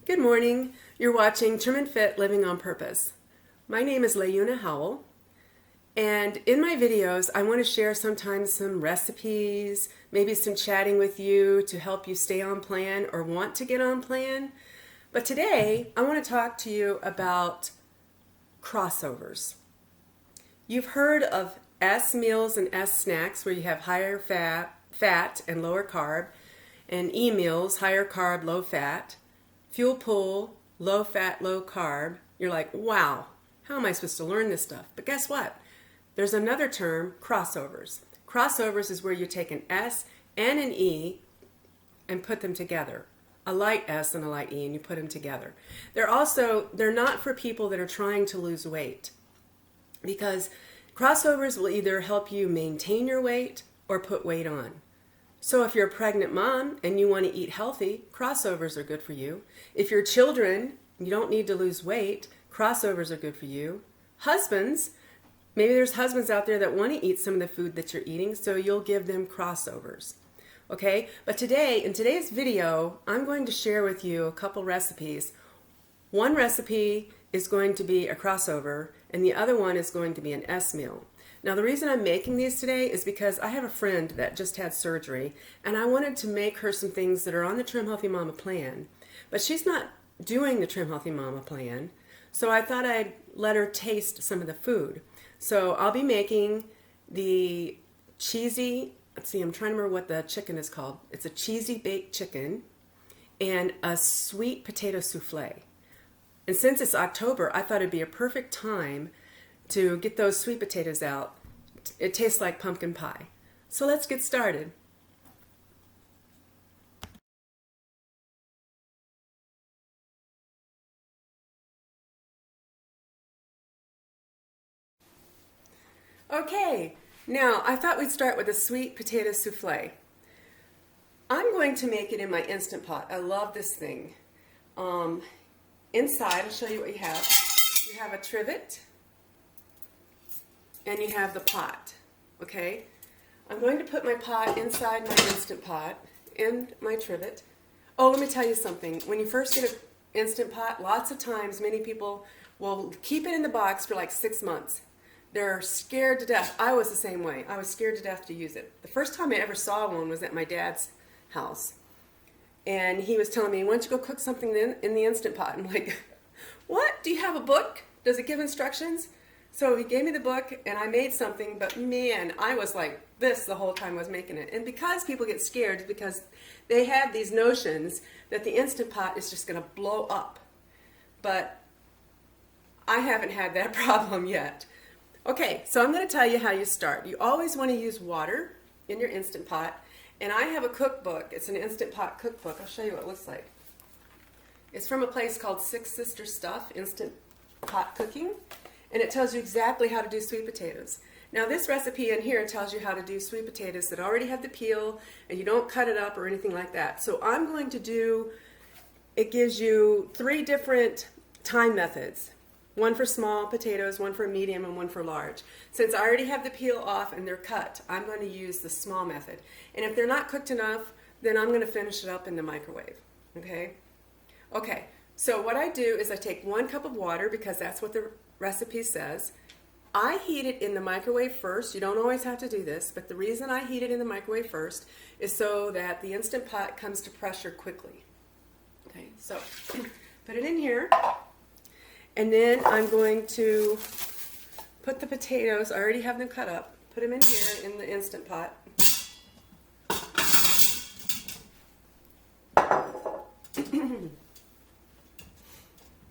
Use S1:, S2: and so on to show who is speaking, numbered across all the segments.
S1: Good morning. You're watching Trim and Fit Living on Purpose. My name is Layuna Howell, and in my videos I want to share sometimes some recipes, maybe some chatting with you to help you stay on plan or want to get on plan. But today I want to talk to you about crossovers. You've heard of S meals and S snacks where you have higher fat and lower carb, and E meals, higher carb, low fat. Fuel pull, low fat, low carb. You're like, wow, how am I supposed to learn this stuff? But guess what? There's another term, crossovers. Crossovers is where you take an S and an E and put them together. A light S and a light E, and you put them together. They're not for people that are trying to lose weight, because crossovers will either help you maintain your weight or put weight on. So if you're a pregnant mom and you want to eat healthy, crossovers are good for you. If you're children, you don't need to lose weight, crossovers are good for you. Husbands, maybe there's husbands out there that want to eat some of the food that you're eating, so you'll give them crossovers. Okay, but today, in today's video, I'm going to share with you a couple recipes. One recipe is going to be a crossover, and the other one is going to be an S meal. Now, the reason I'm making these today is because I have a friend that just had surgery, and I wanted to make her some things that are on the Trim Healthy Mama plan, but she's not doing the Trim Healthy Mama plan, so I thought I'd let her taste some of the food. So I'll be making the cheesy, let's see, I'm trying to remember what the chicken is called. It's a cheesy baked chicken and a sweet potato souffle. And since it's October, I thought it'd be a perfect time to get those sweet potatoes out. It tastes like pumpkin pie. So let's get started. Okay, now I thought we'd start with a sweet potato souffle. I'm going to make it in my Instant Pot. I love this thing. Inside, I'll show you what you have. You have a trivet, and you have the pot, okay? I'm going to put my pot inside my Instant Pot, in my trivet. Oh, let me tell you something. When you first get an Instant Pot, lots of times many people will keep it in the box for like 6 months. They're scared to death. I was the same way. I was scared to death to use it. The first time I ever saw one was at my dad's house. And he was telling me, why don't you go cook something in the Instant Pot? I'm like, what? Do you have a book? Does it give instructions? So he gave me the book, and I made something, but man, I was like this the whole time I was making it. And because people get scared, because they have these notions that the Instant Pot is just going to blow up. But I haven't had that problem yet. Okay, so I'm going to tell you how you start. You always want to use water in your Instant Pot, and I have a cookbook. It's an Instant Pot cookbook. I'll show you what it looks like. It's from a place called Six Sister Stuff, Instant Pot Cooking. And it tells you exactly how to do sweet potatoes. Now this recipe in here tells you how to do sweet potatoes that already have the peel and you don't cut it up or anything like that. So I'm going to do, it gives you 3 different time methods. One for small potatoes, one for medium, and one for large. Since I already have the peel off and they're cut, I'm going to use the small method. And if they're not cooked enough, then I'm going to finish it up in the microwave. Okay? Okay, so what I do is I take 1 cup of water, because that's what the recipe says. I heat it in the microwave first. You don't always have to do this, but the reason I heat it in the microwave first is so that the Instant Pot comes to pressure quickly. Okay, so put it in here, and then I'm going to put the potatoes, I already have them cut up, put them in here in the Instant Pot.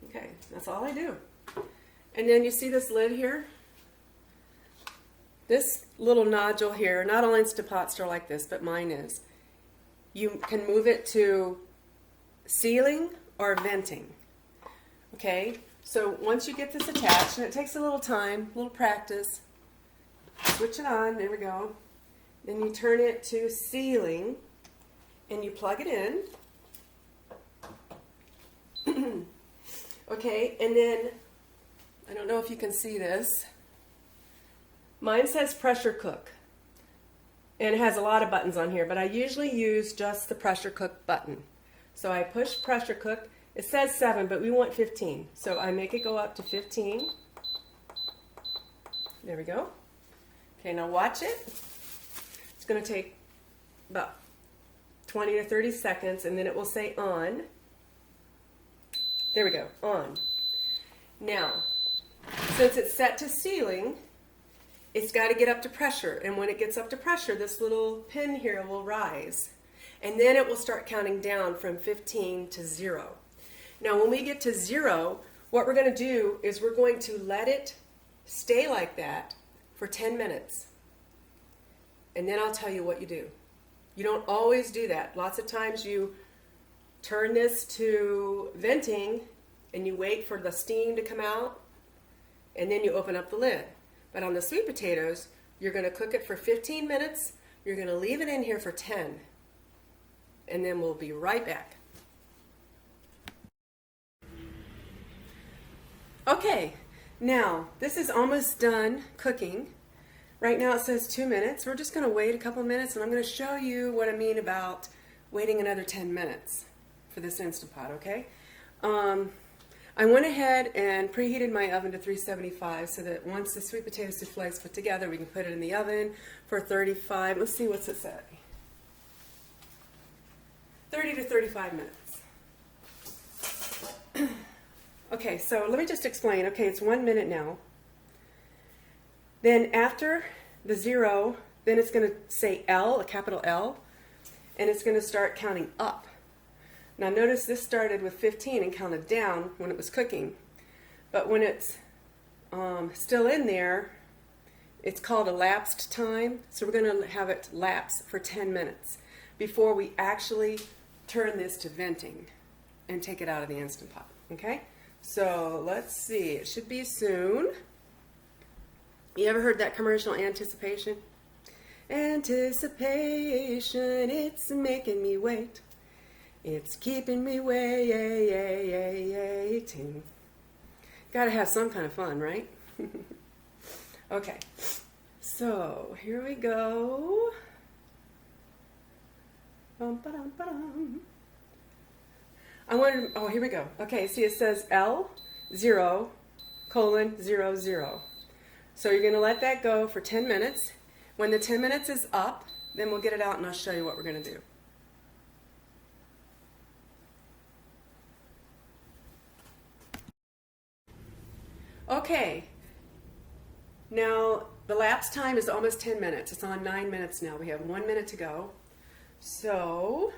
S1: Okay, that's all I do. And then you see this lid here? This little nodule here, not all Instant Pots are like this, but mine is. You can move it to sealing or venting. Okay, so once you get this attached, and it takes a little time, a little practice, switch it on, there we go. Then you turn it to sealing, and you plug it in. Okay, and then, I don't know if you can see this. Mine says pressure cook. And it has a lot of buttons on here, but I usually use just the pressure cook button. So I push pressure cook, It says 7, but we want 15. So I make it go up to 15. There we go. Okay, now watch it. It's going to take about 20 to 30 seconds, and then it will say on. There we go, on. Now, since it's set to sealing, it's got to get up to pressure. And when it gets up to pressure, this little pin here will rise. And then it will start counting down from 15 to 0. Now, when we get to 0, what we're going to do is we're going to let it stay like that for 10 minutes. And then I'll tell you what you do. You don't always do that. Lots of times you turn this to venting and you wait for the steam to come out, and then you open up the lid. But on the sweet potatoes, you're going to cook it for 15 minutes. You're going to leave it in here for 10. And then we'll be right back. Okay, now this is almost done cooking. Right now it says 2 minutes. We're just going to wait a couple minutes, and I'm going to show you what I mean about waiting another 10 minutes for this Instant Pot, okay? I went ahead and preheated my oven to 375 so that once the sweet potato souffle is put together, we can put it in the oven for 35. Let's see what's it say. 30 to 35 minutes. Okay, so let me just explain. Okay, it's 1 minute now. Then after the 0, then it's going to say L, a capital L, and it's going to start counting up. Now notice this started with 15 and counted down when it was cooking. But when it's still in there, it's called elapsed time. So we're going to have it lapse for 10 minutes before we actually turn this to venting and take it out of the Instant Pot. Okay? So let's see. It should be soon. You ever heard that commercial, Anticipation? Anticipation, it's making me wait. It's keeping me waiting. Gotta have some kind of fun, right? Okay, so here we go. Oh, here we go. Okay, see it says L0:00. So you're going to let that go for 10 minutes. When the 10 minutes is up, then we'll get it out and I'll show you what we're going to do. Okay, now the lapse time is almost 10 minutes. It's on 9 minutes now. We have 1 minute to go. So,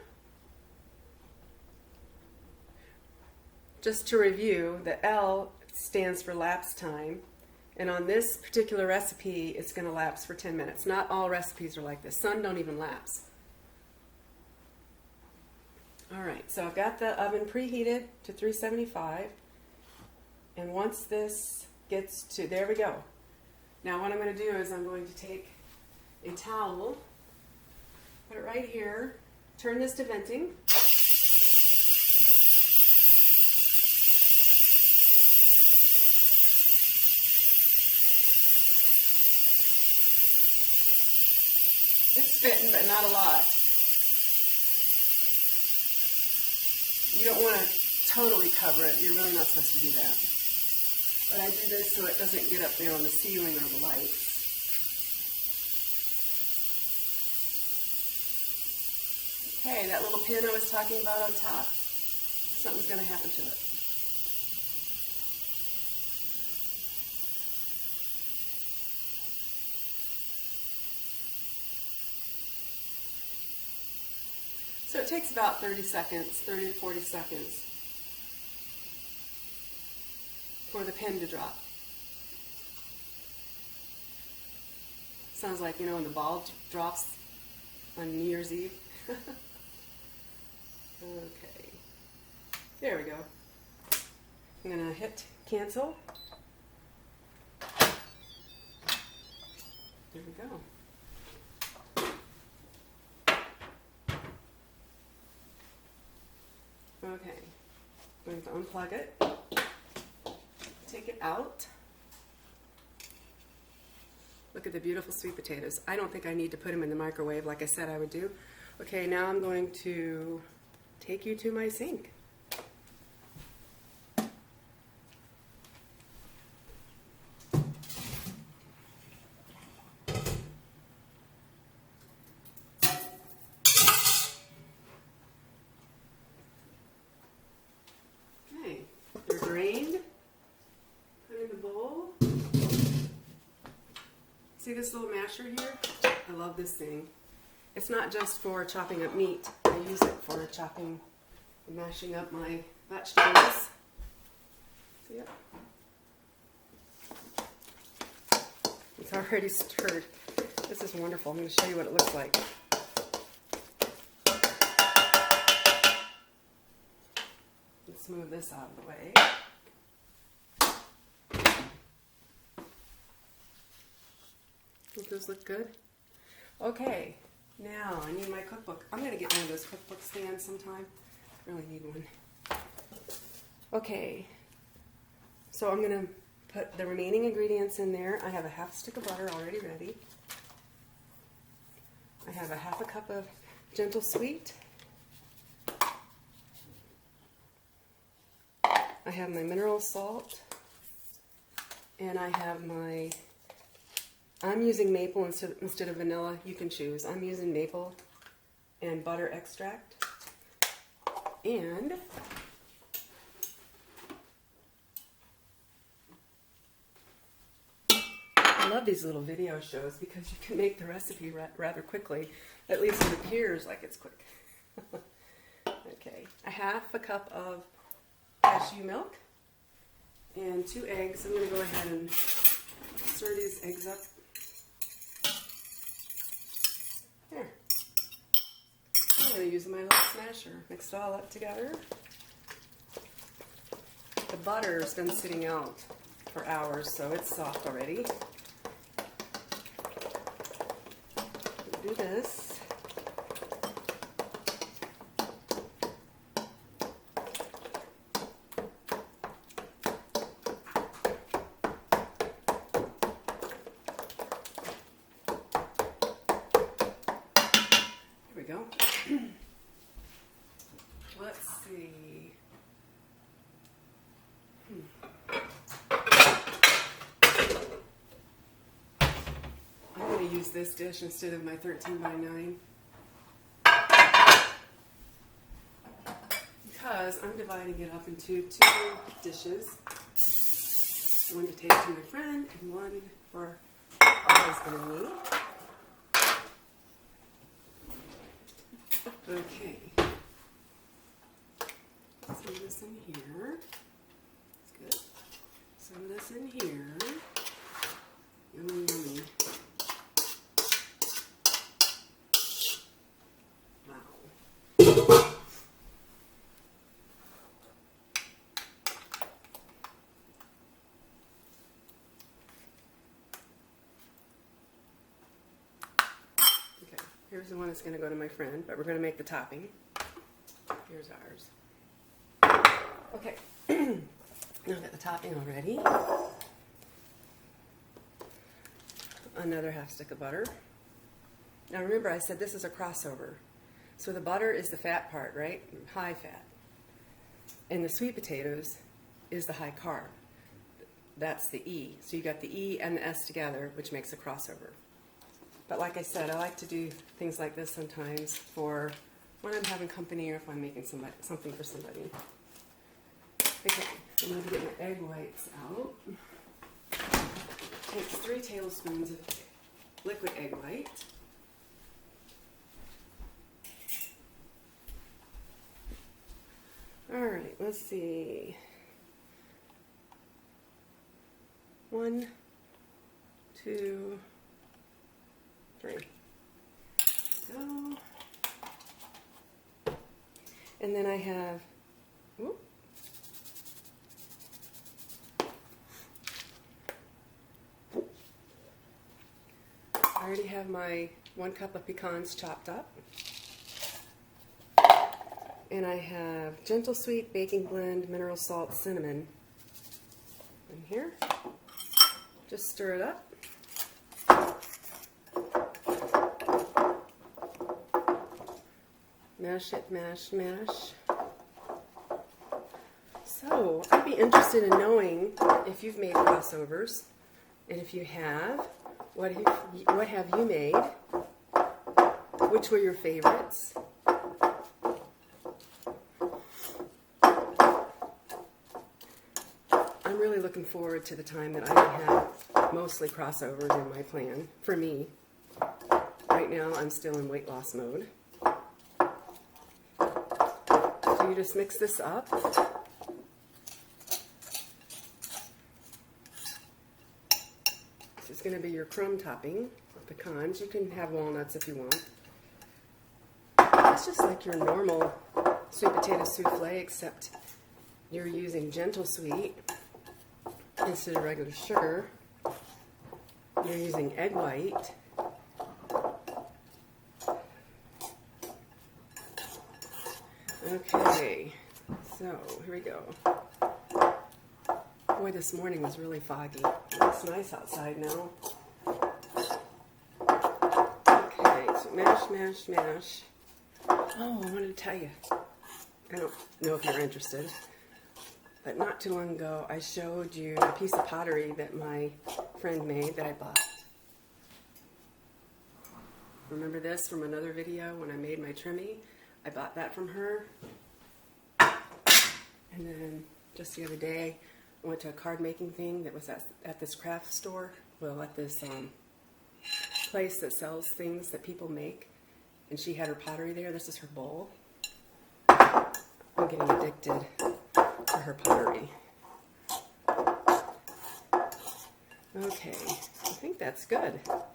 S1: just to review, the L stands for lapse time. And on this particular recipe, it's going to lapse for 10 minutes. Not all recipes are like this. Some don't even lapse. All right, so I've got the oven preheated to 375. And once this gets to, there we go. Now what I'm going to do is I'm going to take a towel, put it right here, turn this to venting. It's spitting, but not a lot. You don't want to totally cover it. You're really not supposed to do that. But I do this so it doesn't get up there on the ceiling or the lights. Okay, that little pin I was talking about on top, something's going to happen to it. So it takes about 30 seconds, 30 to 40 seconds for the pin to drop. Sounds like, you know, when the ball drops on New Year's Eve. Okay, there we go. I'm going to hit cancel. There we go. Okay, I'm going to unplug it, take it out. Look at the beautiful sweet potatoes. I don't think I need to put them in the microwave like I said I would do. Okay, now I'm going to take you to my sink. See this little masher here? I love this thing. It's not just for chopping up meat. I use it for chopping and mashing up my vegetables. See it? It's already stirred. This is wonderful. I'm going to show you what it looks like. Let's move this out of the way. Does those look good? Okay, now I need my cookbook. I'm going to get one of those cookbook stands sometime. I really need one. Okay, so I'm going to put the remaining ingredients in there. I have a half stick of butter already ready. I have a half a cup of gentle sweet. I have my mineral salt. And I have my, I'm using maple instead of vanilla. You can choose. I'm using maple and butter extract. And I love these little video shows because you can make the recipe rather quickly. At least it appears like it's quick. Okay, a half a cup of cashew milk and 2 eggs. I'm going to go ahead and stir these eggs up. There. I'm going to use my little smasher. Mix it all up together. The butter's been sitting out for hours, so it's soft already. Do this. Here we go. Let's see. Use this dish instead of my 13 by 9 because I'm dividing it up into 2 dishes, one to take to my friend and one for our husband and me. Okay, some of this in here. That's good. Some of this in here. Yummy, yummy. Here's the one that's going to go to my friend, but we're going to make the topping. Here's ours. Okay, now I've got the topping already. Another half stick of butter. Now remember, I said this is a crossover. So the butter is the fat part, right? High fat. And the sweet potatoes is the high carb. That's the E. So you got the E and the S together, which makes a crossover. But like I said, I like to do things like this sometimes for when I'm having company or if I'm making something for somebody. Okay, I'm going to get my egg whites out. It takes 3 tablespoons of liquid egg white. Alright, let's see. 1, 2, 3. Go. And then I have, whoop, I already have my 1 cup of pecans chopped up. And I have gentle sweet, baking blend, mineral salt, cinnamon in here. Just stir it up. Mash it, mash, mash. So, I'd be interested in knowing if you've made crossovers, and if you have, what have you made? Which were your favorites? I'm really looking forward to the time that I can have mostly crossovers in my plan for me. Right now I'm still in weight loss mode. So you just mix this up. This is going to be your crumb topping of pecans. You can have walnuts if you want. It's just like your normal sweet potato souffle, except you're using gentle sweet instead of regular sugar. You're using egg white. Okay, so here we go. Boy, this morning was really foggy. It's nice outside now. Okay, so mash, mash, mash. Oh, I wanted to tell you. I don't know if you're interested, but not too long ago I showed you a piece of pottery that my friend made that I bought. Remember this from another video when I made my trimmy? I bought that from her. And then just the other day I went to a card making thing that was at this craft store. Well, at this place that sells things that people make. And she had her pottery there. This is her bowl. I'm getting addicted to her pottery. Okay, I think that's good. Let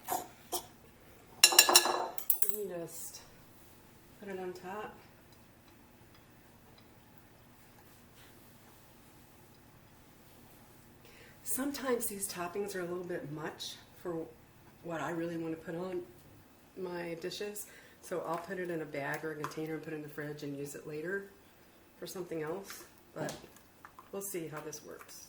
S1: me just put it on top. Sometimes these toppings are a little bit much for what I really want to put on my dishes. So I'll put it in a bag or a container and put it in the fridge and use it later for something else. But we'll see how this works.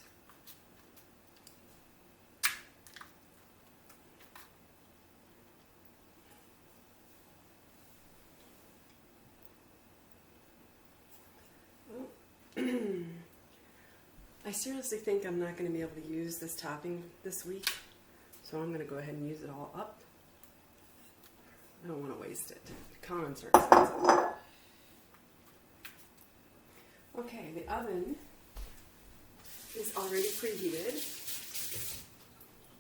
S1: I seriously think I'm not going to be able to use this topping this week, so I'm going to go ahead and use it all up. I don't want to waste it. Pecans are expensive. Okay, the oven is already preheated.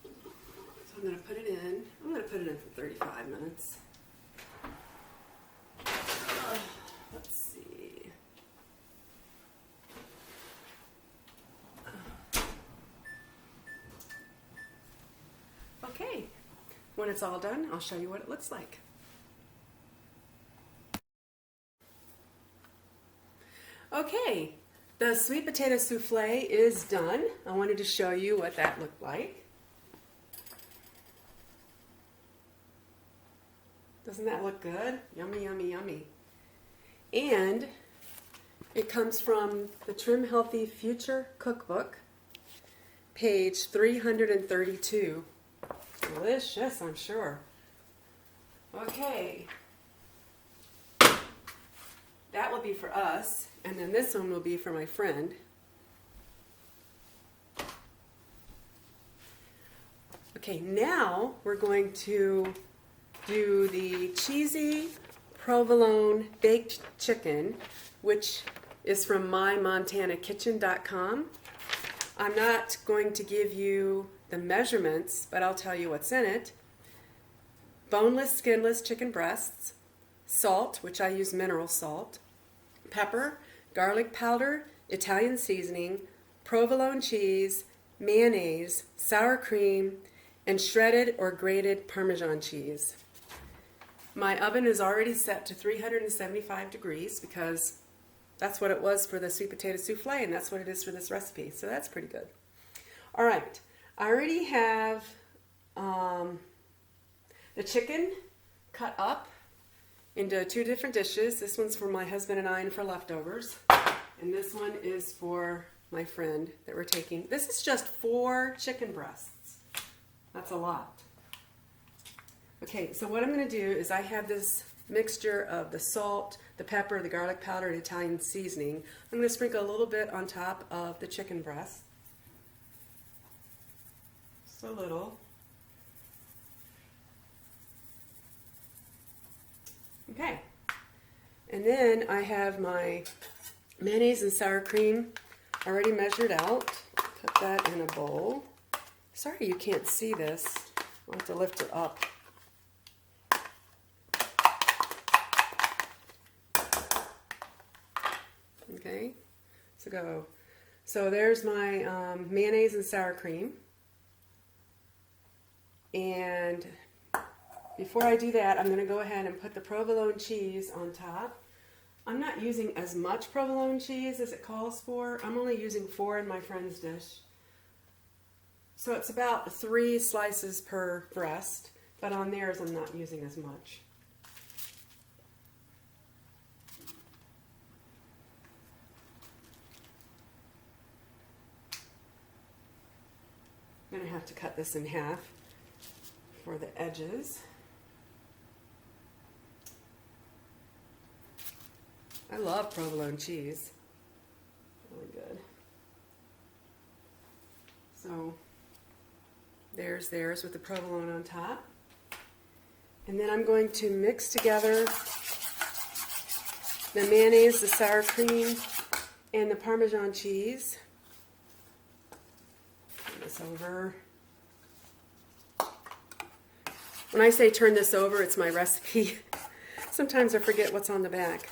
S1: So I'm going to put it in. I'm going to put it in for 35 minutes. Let's see. Okay, when it's all done, I'll show you what it looks like. Okay, the sweet potato souffle is done. I wanted to show you what that looked like. Doesn't that look good? Yummy, yummy, yummy. And it comes from the Trim Healthy Future Cookbook, page 332. Delicious, I'm sure. Okay. That will be for us, and then this one will be for my friend. Okay, now we're going to do the cheesy provolone baked chicken, which is from mymontanakitchen.com. I'm not going to give you the measurements, but I'll tell you what's in it. Boneless, skinless chicken breasts, salt, which I use mineral salt, pepper, garlic powder, Italian seasoning, provolone cheese, mayonnaise, sour cream, and shredded or grated Parmesan cheese. My oven is already set to 375 degrees because that's what it was for the sweet potato souffle, and that's what it is for this recipe, so that's pretty good. All right, I already have the chicken cut up into two different dishes. This one's for my husband and I and for leftovers. And this one is for my friend that we're taking. This is just 4 chicken breasts. That's a lot. Okay, so what I'm going to do is I have this mixture of the salt, the pepper, the garlic powder, and Italian seasoning. I'm going to sprinkle a little bit on top of the chicken breast. Just a little. Okay, and then I have my mayonnaise and sour cream already measured out. Put that in a bowl. Sorry you can't see this. I'll have to lift it up. Okay, so there's my mayonnaise and sour cream. And before I do that, I'm going to go ahead and put the provolone cheese on top. I'm not using as much provolone cheese as it calls for. I'm only using 4 in my friend's dish. So it's about 3 slices per breast, but on theirs I'm not using as much. I'm going to have to cut this in half for the edges. I love provolone cheese. Really good. So there's theirs with the provolone on top. And then I'm going to mix together the mayonnaise, the sour cream, and the Parmesan cheese. Turn this over. When I say turn this over, it's my recipe. Sometimes I forget what's on the back.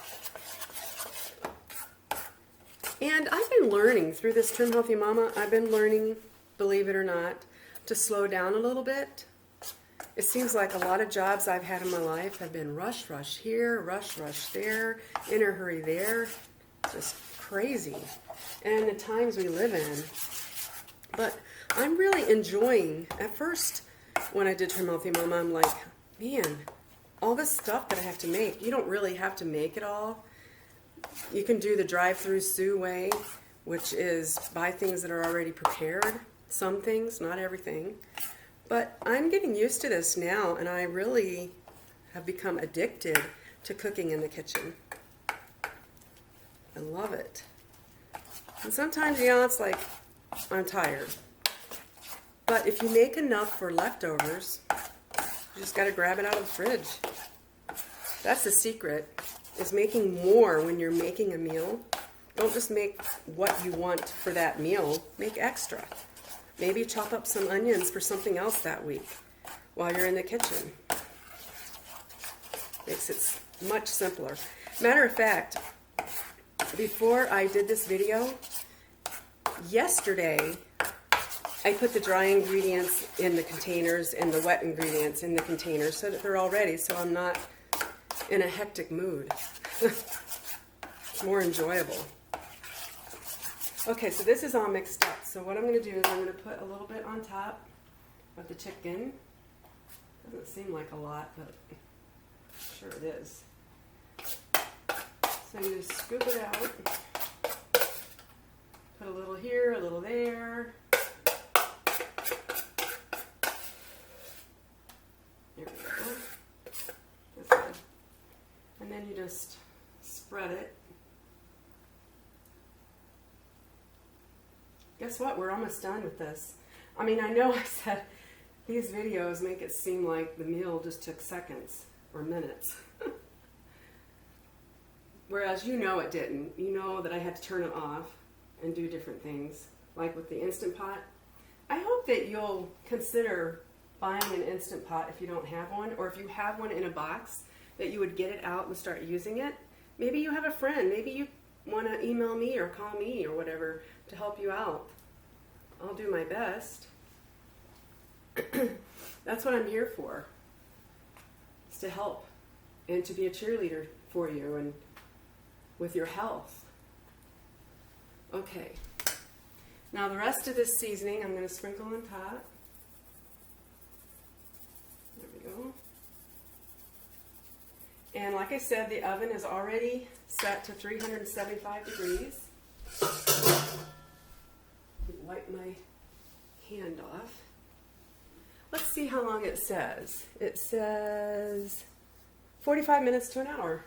S1: And I've been learning through this Trim Healthy Mama, I've been learning, believe it or not, to slow down a little bit. It seems like a lot of jobs I've had in my life have been rush here, rush there, in a hurry there. Just crazy. And the times we live in. But I'm really enjoying, at first when I did Trim Healthy Mama, I'm like, man, all this stuff that I have to make, you don't really have to make it all. You can do the drive-through Sue way, which is buy things that are already prepared. Some things, not everything. But I'm getting used to this now, and I really have become addicted to cooking in the kitchen. I love it. And sometimes, you know, it's like, I'm tired. But if you make enough for leftovers, you just got to grab it out of the fridge. That's the secret, is making more when you're making a meal. Don't just make what you want for that meal, make extra. Maybe chop up some onions for something else that week while you're in the kitchen. Makes it much simpler. Matter of fact, before I did this video, yesterday I put the dry ingredients in the containers and the wet ingredients in the containers so that they're all ready, so I'm not in a hectic mood. It's more enjoyable. Okay, so this is all mixed up. So what I'm going to do is I'm going to put a little bit on top of the chicken. Doesn't seem like a lot, but sure it is. So you just scoop it out. Put a little here, a little there. There we go. That's good. And then you just spread it. Guess what? We're almost done with this. I mean, I know I said these videos make it seem like the meal just took seconds or minutes. Whereas you know it didn't. You know that I had to turn it off and do different things, like with the Instant Pot. I hope that you'll consider buying an Instant Pot if you don't have one, or if you have one in a box, that you would get it out and start using it. Maybe you have a friend. Maybe you want to email me or call me or whatever to help you out. I'll do my best. That's what I'm here for. It's to help and to be a cheerleader for you and with your health. Okay. Now the rest of this seasoning I'm going to sprinkle on top. There we go. And like I said, the oven is already set to 375 degrees. Wipe my hand off. Let's see how long it says. It says 45 minutes to an hour.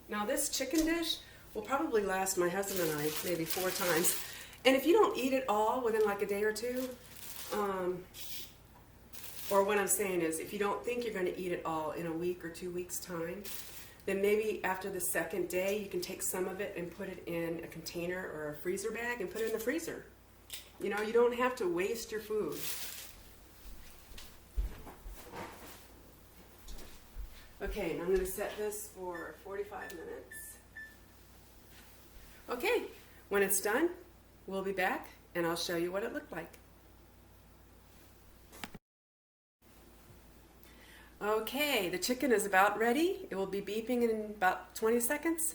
S1: Now this chicken dish will probably last my husband and I maybe 4 times. And if you don't eat it all within like a day or two, Or what I'm saying is, if you don't think you're going to eat it all in a week or 2 weeks' time, then maybe after the second day, you can take some of it and put it in a container or a freezer bag and put it in the freezer. You know, you don't have to waste your food. Okay, and I'm going to set this for 45 minutes. Okay, when it's done, we'll be back and I'll show you what it looked like. Okay, the chicken is about ready. It will be beeping in about 20 seconds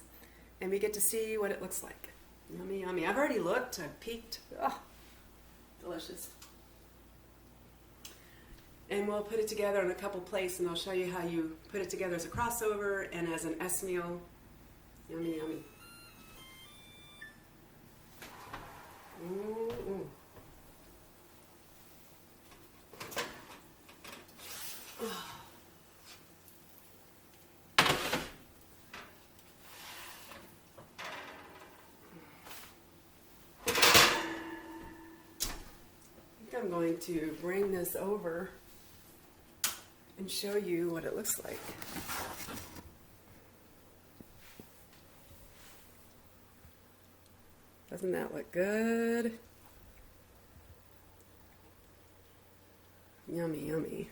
S1: and we get to see what it looks like. Yummy, yummy. I've already looked, I've peeked. Oh, delicious. And we'll put it together in a couple plates and I'll show you how you put it together as a crossover and as an S meal. Yummy, yummy. Ooh. Oh. I'm going to bring this over and show you what it looks like. Doesn't that look good? Yummy, yummy.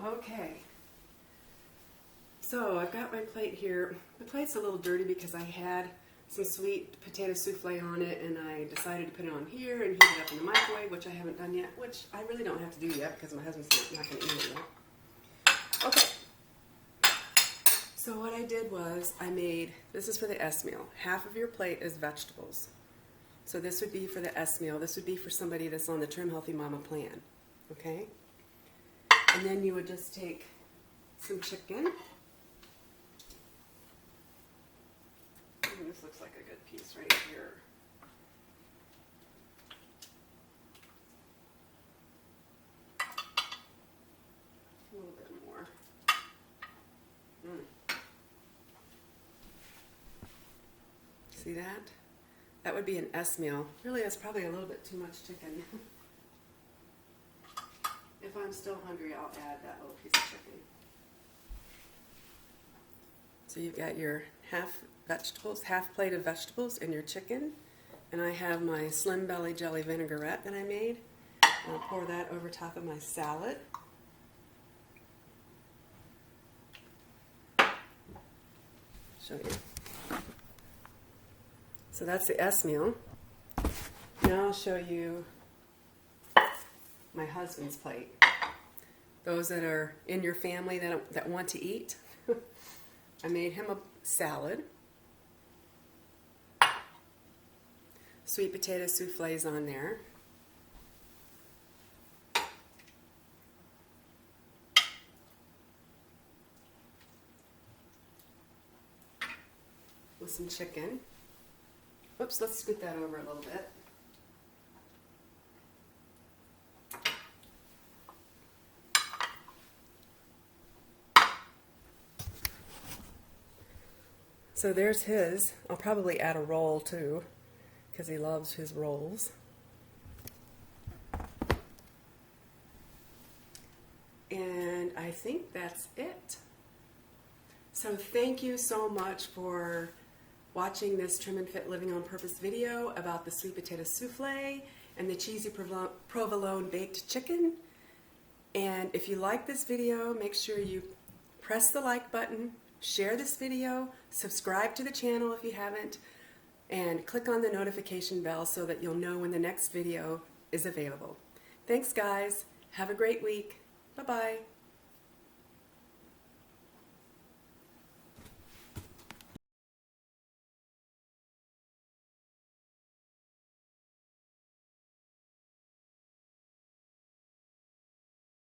S1: Okay. So I've got my plate here. The plate's a little dirty because I had some sweet potato souffle on it and I decided to put it on here and heat it up in the microwave, which I haven't done yet, which I really don't have to do yet because my husband's not going to eat it yet. Okay. So what I did was I made, this is for the S meal. Half of your plate is vegetables. So this would be for the S meal. This would be for somebody that's on the Trim Healthy Mama plan. Okay? And then you would just take some chicken. This looks like a good piece right here. A little bit more. See that? That would be an S meal. Really, that's probably a little bit too much chicken. If I'm still hungry, I'll add that little piece of chicken. So you've got your half vegetables, half plate of vegetables and your chicken. And I have my Slim Belly Jelly Vinaigrette that I made. I'll pour that over top of my salad. Show you. So that's the S meal. Now I'll show you my husband's plate. Those that are in your family that want to eat. I made him a salad. Sweet potato souffles on there. With some chicken. Oops, let's scoot that over a little bit. So there's his. I'll probably add a roll too, because he loves his rolls. And I think that's it. So thank you so much for watching this Trim and Fit Living on Purpose video about the sweet potato souffle and the cheesy provolone baked chicken. And if you like this video, make sure you press the like button, share this video, subscribe to the channel if you haven't, and click on the notification bell so that you'll know when the next video is available. Thanks guys. Have a great week. Bye-bye.